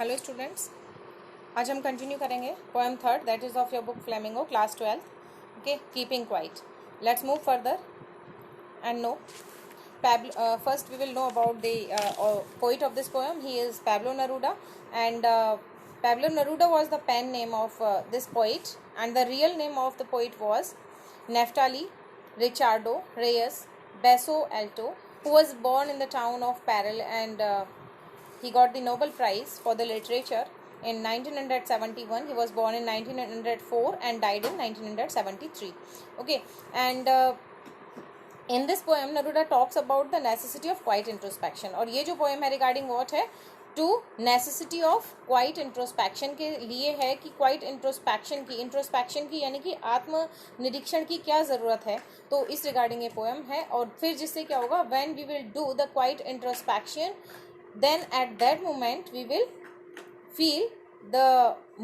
Hello students, आज हम continue करेंगे poem third that is of your book flamingo class 12. Okay, keeping quiet. Let's move further and know. First we will know about the poet of this poem. He is Pablo Neruda, and Pablo Neruda was the pen name of this poet, and the real name of the poet was Neftali Ricardo Reyes Besso Alto, who was born in the town of Parral, and he got the Nobel Prize for the literature in 1971. He was born in 1904 and died in 1973. Okay, and in this poem Neruda talks about the necessity of quiet introspection. और ये जो poem है regarding what है, to necessity of quiet introspection के लिए है कि quiet introspection की यानी कि आत्म निरीक्षण की क्या ज़रूरत है. तो इस regarding ये poem है. और फिर जिससे क्या होगा, when we will do the quiet introspection, then at that moment we will feel the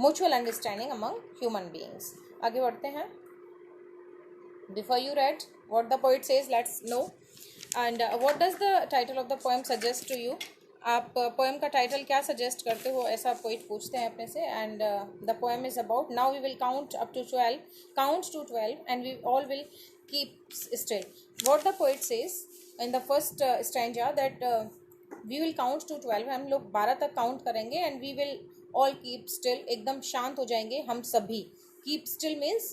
mutual understanding among human beings. आगे बढ़ते हैं. Before you read what the poet says, let's know. And what does the title of the poem suggest to you? आप poem का title क्या suggest करते हो, ऐसा poet पूछते हैं अपने से. And the poem is about, now we will count up to 12, count to 12, and we all will keep still. What the poet says in the first stanza that we will count to 12, हम लोग 12 तक count करेंगे, and we will all keep still, एकदम शांत हो जाएंगे हम सभी. Keep still means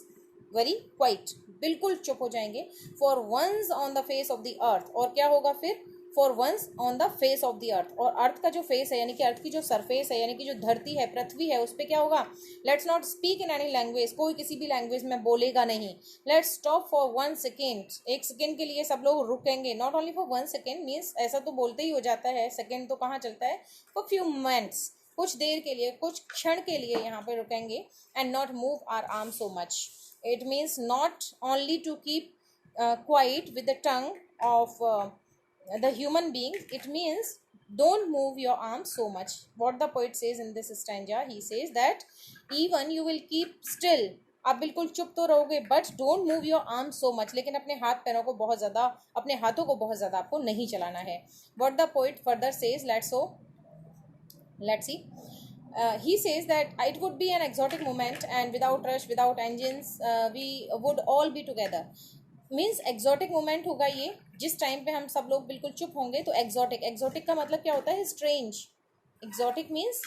very quiet, बिल्कुल चुप हो जाएंगे. For once on the face of the earth. और क्या होगा फिर, for once on the face of the earth. और अर्थ का जो फेस है यानी कि अर्थ की जो सरफेस है यानी कि जो धरती है, पृथ्वी है, उस पर क्या होगा. Let's not speak in any language, कोई किसी भी लैंग्वेज में बोलेगा नहीं. लेट्स स्टॉप फॉर 1 सेकेंड, एक सेकेंड के लिए सब लोग रुकेंगे. Not only for 1 second means ऐसा तो बोलते ही हो जाता है, सेकेंड तो कहाँ चलता है, फॉर फ्यू मोमेंट्स, कुछ देर के लिए, कुछ क्षण के लिए यहाँ पे रुकेंगे. And not move our arm so much. It means not only to keep quiet with the tongue of the human being. It means don't move your arms so much. What the poet says in this stanza, he says that even you will keep still, आप बिल्कुल चुप तो रहोगे, but don't move your arm so much, लेकिन अपने हाथ पैरों को बहुत ज़्यादा, अपने हाथों को बहुत ज़्यादा आपको नहीं चलाना है. What the poet further says, let's see. He says that it would be an exotic moment, and without rush, without engines, we would all be together. Means exotic moment होगा ये, जिस टाइम पे हम सब लोग बिल्कुल चुप होंगे. तो exotic का मतलब क्या होता है, strange. exotic means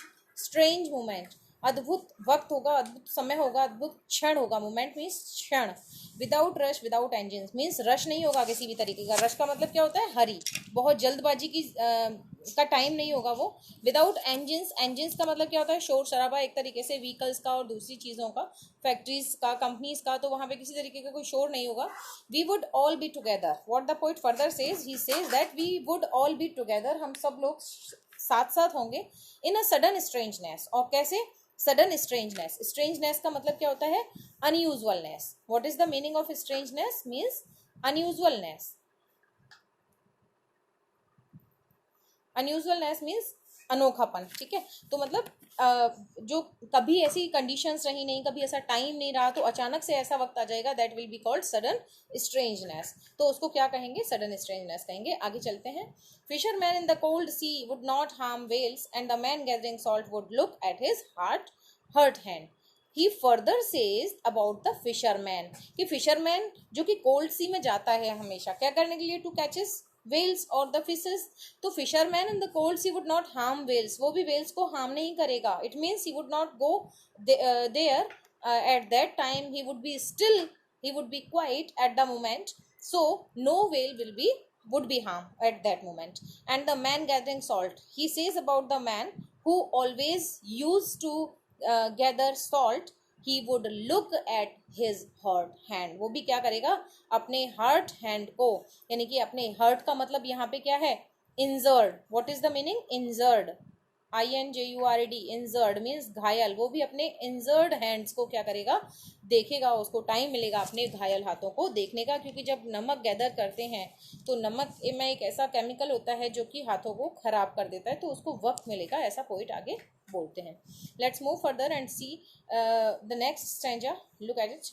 strange moment. अद्भुत वक्त होगा, अद्भुत समय होगा, अद्भुत क्षण होगा. मोमेंट मीन्स क्षण. Without rush, without engine means rush नहीं होगा किसी भी तरीके का. रश का मतलब क्या होता है, हरी, बहुत जल्दबाजी की का टाइम नहीं होगा वो. विदाउट एंजिन्स का मतलब क्या होता है, शोर शराबा एक तरीके से व्हीकल्स का और दूसरी चीज़ों का, फैक्ट्रीज का, कंपनीज का. तो वहाँ पे किसी तरीके का कोई शोर नहीं होगा. We would all be together. What the poet further says, he says that we would all be together, हम सब लोग साथ साथ होंगे. In a sudden strangeness. और कैसे, सडन स्ट्रेंजनेस. स्ट्रेंजनेस का मतलब क्या होता है, unusualness. What is the meaning of strangeness, means unusualness. Unusualness means अनोखापन. ठीक है, तो मतलब जो कभी ऐसी कंडीशंस रही नहीं, कभी ऐसा टाइम नहीं रहा, तो अचानक से ऐसा वक्त आ जाएगा, that will be called sudden strangeness. तो उसको क्या कहेंगे, सडन स्ट्रेंजनेस कहेंगे. आगे चलते हैं. Fisherman in the cold sea would not harm whales, and the man gathering salt would look at his hurt hand. He further says about the fisherman, कि fisherman जो कि कोल्ड सी में जाता है हमेशा क्या करने के लिए, टू कैचेस वेल्स और द फिशेस. तो fisherman in the cold sea would not harm whales, वो भी वेल्स को हार्म नहीं करेगा. It means he would not go there at that time. He would be still, he would be quiet at the moment. So no whale would be harmed at that moment. And the man gathering salt, he says about the man who always used to gather salt, he would look at his hurt hand. वो भी क्या करेगा, अपने hurt hand को, यानी कि अपने hurt का मतलब यहाँ पे क्या है, injured. What is the meaning, injured, INJURD, injured means घायल. वो भी अपने इंजर्ड हैंड्स को क्या करेगा, देखेगा. उसको टाइम मिलेगा अपने घायल हाथों को देखने का, क्योंकि जब नमक गैदर करते हैं तो नमक में एक ऐसा केमिकल होता है जो कि हाथों को खराब कर देता है, तो उसको वक्त मिलेगा, ऐसा पोइट आगे बोलते हैं. Let's move further and see the next stanza. Look at it.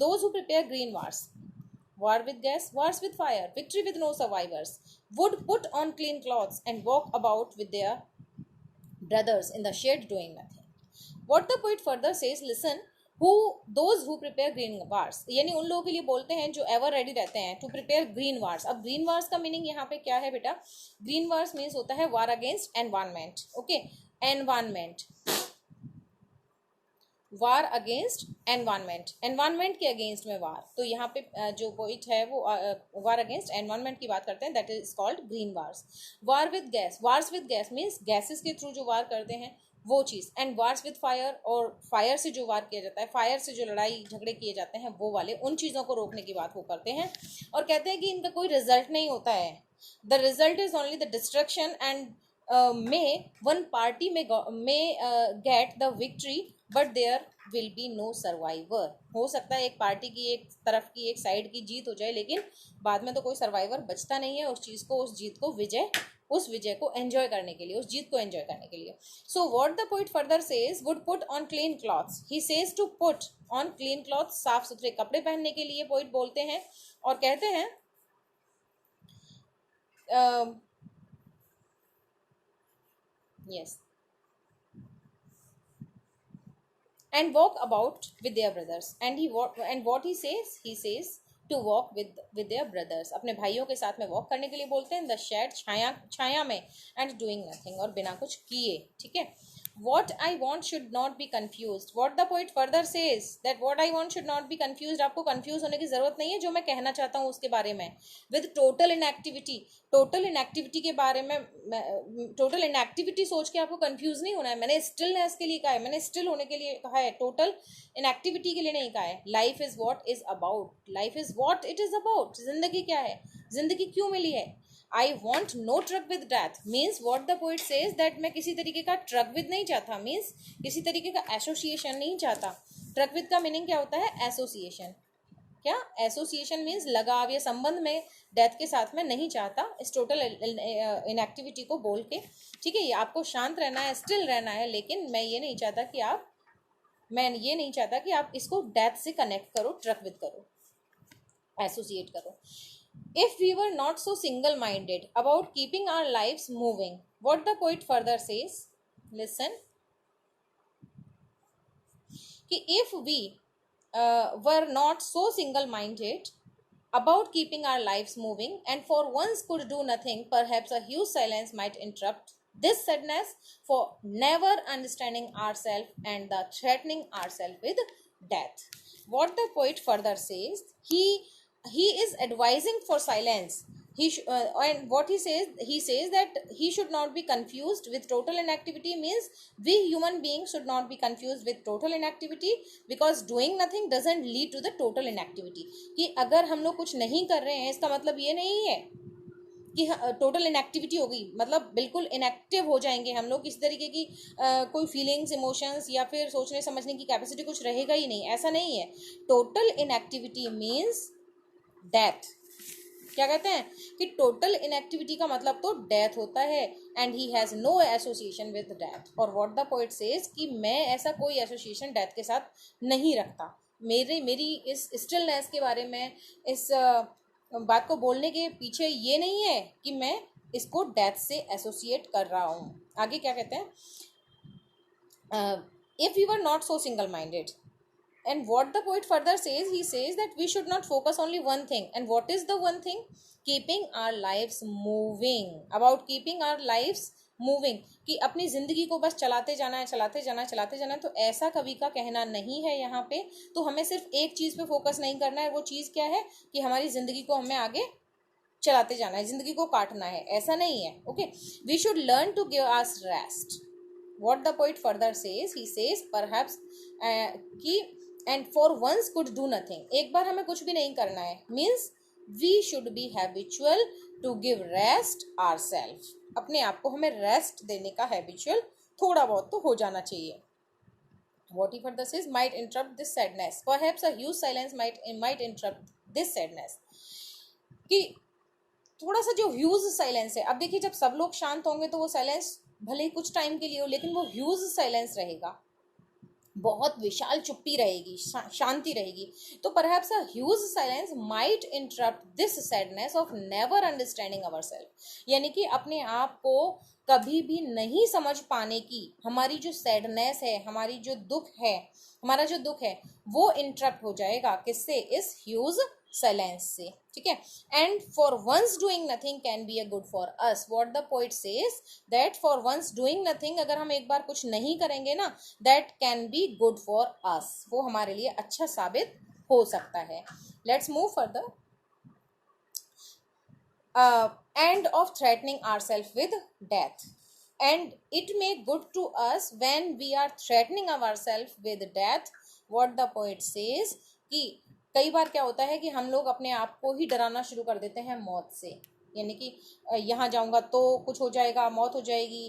Those who prepare green wars, war with gas, wars with fire, victory with no survivors, would put on clean clothes and walk about with their brothers in the shed doing nothing. What the poet further says, listen, who those who prepare green wars, यानी उन लोगों के लिए बोलते हैं जो ever ready रहते हैं टू प्रिपेयर ग्रीन वार्स. अब ग्रीन वार्स का मीनिंग यहाँ पे क्या है बेटा? ग्रीन वार्स मीन्स होता है वार अगेंस्ट एनवायरमेंट. ओके, एनवायरमेंट, वार अगेंस्ट एनवायरमेंट, एनवायरमेंट के अगेंस्ट में वार. तो यहाँ पे जो पोइट है वो वार अगेंस्ट एनवायरमेंट की बात करते हैं, that is called green wars. War with gas, wars with gas means gases के थ्रू जो वार करते हैं वो चीज़. एंड वार्स विद फायर, और फायर से जो वार किया जाता है, फायर से जो लड़ाई झगड़े किए जाते हैं वो वाले, उन चीज़ों को रोकने की बात वो करते हैं. और कहते हैं कि इनका कोई रिजल्ट नहीं होता है. The result is only the destruction and may one party में get the victory but there will be no survivor. हो सकता है एक पार्टी की, एक तरफ की, एक साइड की जीत हो जाए, लेकिन बाद में तो कोई सर्वाइवर बचता नहीं है उस चीज़ को, उस जीत को, विजय, उस विजय को एंजॉय करने के लिए, उस जीत को एंजॉय करने के लिए. So what the poet further says, would put on clean clothes. He says to put on clean clothes, साफ सुथरे कपड़े पहनने के लिए पोइट बोलते हैं. और कहते हैं yes, and walk about with their brothers. And what he says to walk with their brothers. अपने भाइयों के साथ में वॉक करने के लिए बोलते हैं. द शेड, छाया में. एंड डूइंग नथिंग, और बिना कुछ किए. ठीक है. What I want should not be confused. What the poet further says, that what I want should not be confused. आपको confuse होने की ज़रूरत नहीं है जो मैं कहना चाहता हूँ उसके बारे में. With total inactivity, total inactivity के बारे में, total inactivity सोच के आपको confuse नहीं होना है. मैंने stillness के लिए कहा है, मैंने still होने के लिए कहा है, total inactivity के लिए नहीं कहा है. Life is what is about. Life is what it is about. जिंदगी क्या है, जिंदगी क्यों मिली है. I want no truck with death means what the poet says that मैं किसी तरीके का truck with नहीं चाहता, means किसी तरीके का association नहीं चाहता. truck with का meaning क्या होता है? association. क्या? association means लगाव या संबंध में डेथ के साथ में नहीं चाहता. इस टोटल इनएक्टिविटी को बोल के, ठीक है, ये आपको शांत रहना है, स्टिल रहना है, लेकिन मैं ये नहीं चाहता कि आप इसको डेथ से कनेक्ट करो, ट्रक विद करो, एसोसिएट करो. If we were not so single-minded about keeping our lives moving, what the poet further says, listen, कि if we were not so single-minded about keeping our lives moving and for once could do nothing, perhaps a huge silence might interrupt this sadness for never understanding ourselves and the threatening ourselves with death. What the poet further says, he is advising for silence. And what he says that he should not be confused with total inactivity, means we human beings should not be confused with total inactivity, because doing nothing doesn't lead to the total inactivity. कि अगर हम लोग कुछ नहीं कर रहे हैं इसका मतलब ये नहीं है कि टोटल इनएक्टिविटी हो गई, मतलब बिल्कुल इनएक्टिव हो जाएंगे हम लोग, किसी तरीके की कोई फीलिंग्स, इमोशंस या फिर सोचने समझने की कैपेसिटी कुछ रहेगा ही नहीं, ऐसा नहीं है. Total inactivity means death. क्या कहते हैं कि टोटल इनएक्टिविटी का मतलब तो डेथ होता है. And he has no association with death. और व्हाट द पोएट सेज कि मैं ऐसा कोई एसोसिएशन डेथ के साथ नहीं रखता. मेरी इस स्टिलनेस के बारे में, इस बात को बोलने के पीछे ये नहीं है कि मैं इसको डेथ से एसोसिएट कर रहा हूँ. आगे क्या कहते हैं, if you are not so single minded. And what the poet further says, he says that we should not focus only one thing. And what is the one thing? Keeping our lives moving. About keeping our lives moving, कि अपनी ज़िंदगी को बस चलाते जाना है. तो ऐसा कवि का कहना नहीं है यहाँ पे. तो हमें सिर्फ एक चीज़ पे फोकस नहीं करना है. वो चीज़ क्या है कि हमारी ज़िंदगी को हमें आगे चलाते जाना है, ज़िंदगी को काटना है, ऐसा नहीं है. Okay, we should learn to give us rest. What the poet further says, he says perhaps कि and for once could do nothing. एक बार हमें कुछ भी नहीं करना है, means we should be habitual to give rest ourselves. अपने आप को हमें रेस्ट देने का habitual थोड़ा बहुत तो हो जाना चाहिए. What he further says, might interrupt this sadness. Perhaps a huge silence might interrupt this sadness. कि थोड़ा सा जो ह्यूज साइलेंस है, अब देखिए जब सब लोग शांत होंगे तो वो साइलेंस भले ही कुछ टाइम के लिए हो, लेकिन वो ह्यूज साइलेंस रहेगा. बहुत विशाल चुप्पी रहेगी, शांति रहेगी। तो perhaps a huge silence might interrupt this sadness of never understanding our self, यानी कि अपने आप को कभी भी नहीं समझ पाने की हमारी जो सैडनेस है, हमारी जो दुख है, हमारा जो दुख है वो इंटरप्ट हो जाएगा किससे? इस ह्यूज साइलेंस से, ठीक है। And for once doing nothing can be a good for us, what the poet says that for once doing nothing, अगर हम एक बार कुछ नहीं करेंगे ना, that can be good for us, वो हमारे लिए अच्छा साबित हो सकता है। Let's move further. End of threatening ourselves with death, and it may good to us when we are threatening ourselves with death. What the poet says कि कई बार क्या होता है कि हम लोग अपने आप को ही डराना शुरू कर देते हैं मौत से, यानी कि यहाँ जाऊंगा तो कुछ हो जाएगा, मौत हो जाएगी,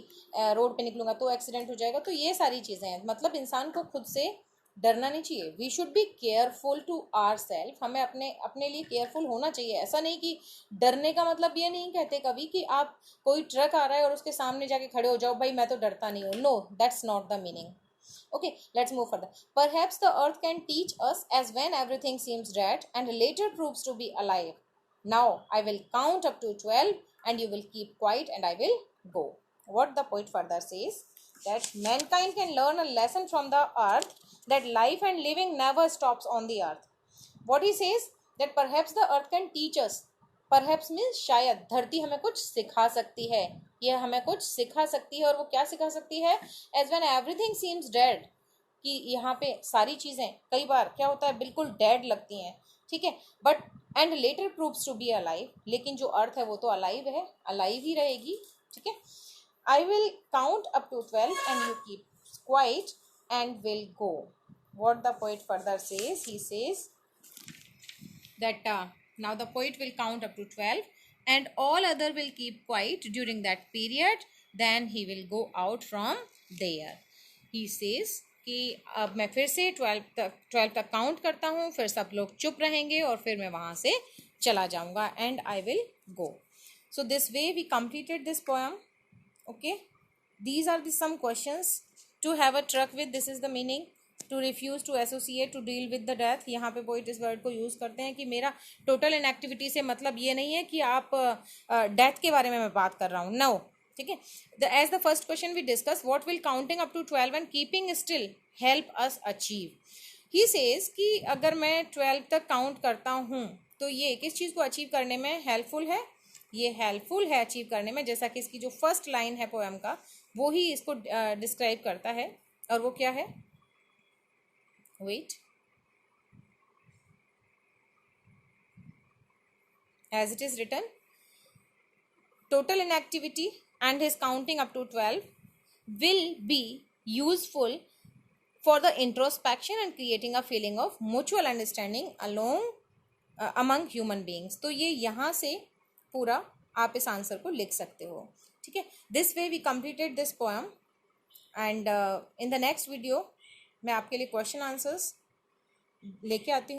रोड पे निकलूंगा तो एक्सीडेंट हो जाएगा। तो ये सारी चीज़ें हैं, मतलब इंसान को खुद से डरना नहीं चाहिए। We should be careful to our self, हमें अपने अपने लिए केयरफुल होना चाहिए। ऐसा नहीं कि डरने का मतलब ये नहीं कहते कभी कि आप कोई ट्रक आ रहा है और उसके सामने जाके खड़े हो जाओ, भाई मैं तो डरता नहीं हूँ। No, that's not the meaning. Okay, let's move further. Perhaps the earth can teach us as when everything seems dead and later proves to be alive. Now I will count up to 12 and you will keep quiet and I will go. What the poet further says, that mankind can learn a lesson from the earth, that life and living never stops on the earth. What he says, that perhaps the earth can teach us, perhaps means शायद, धरती हमें कुछ सिखा सकती है, यह हमें कुछ सिखा सकती है। और वो क्या सिखा सकती है? As when everything seems dead, कि यहाँ पे सारी चीज़ें कई बार क्या होता है, बिल्कुल डेड लगती हैं, ठीक है, but and later proves to be alive, लेकिन जो अर्थ है वो तो अलाइव है, अलाइव ही रहेगी, ठीक है। I will count up to 12 and you keep quiet and will go. What the poet further says, he says that now the poet will count up to 12 and all other will keep quiet during that period, then he will go out from there. He says कि अब मैं फिर से 12 तक count करता हूँ, फिर सब लोग चुप रहेंगे और फिर मैं वहाँ से चला जाऊँगा, and I will go. So this way we completed this poem. Okay, these are the some questions. To have a truck with, this is the meaning. To refuse to associate to deal with the death, यहाँ पे poet इस word को use करते हैं कि मेरा total inactivity से मतलब ये नहीं है कि आप डेथ के बारे में मैं बात कर रहा हूँ, नो, ठीक है। As the first question we discuss, what will counting up to 12 and keeping still help us achieve. He says कि अगर मैं 12 तक काउंट करता हूँ तो ये किस चीज़ को अचीव करने में हेल्पफुल है? ये हेल्पफुल है अचीव करने में, जैसा कि इसकी जो फर्स्ट लाइन है पोएम का वो ही इसको डिस्क्राइब करता है, और वो क्या है? Wait, as it is written, total inactivity and his counting up to 12 will be useful for the introspection and creating a feeling of mutual understanding among human beings. तो ये यहाँ से पूरा आप इस आंसर को लिख सकते हो, ठीक है। This way we completed this poem and in the next video मैं आपके लिए क्वेश्चन आंसर्स लेके आती हूँ।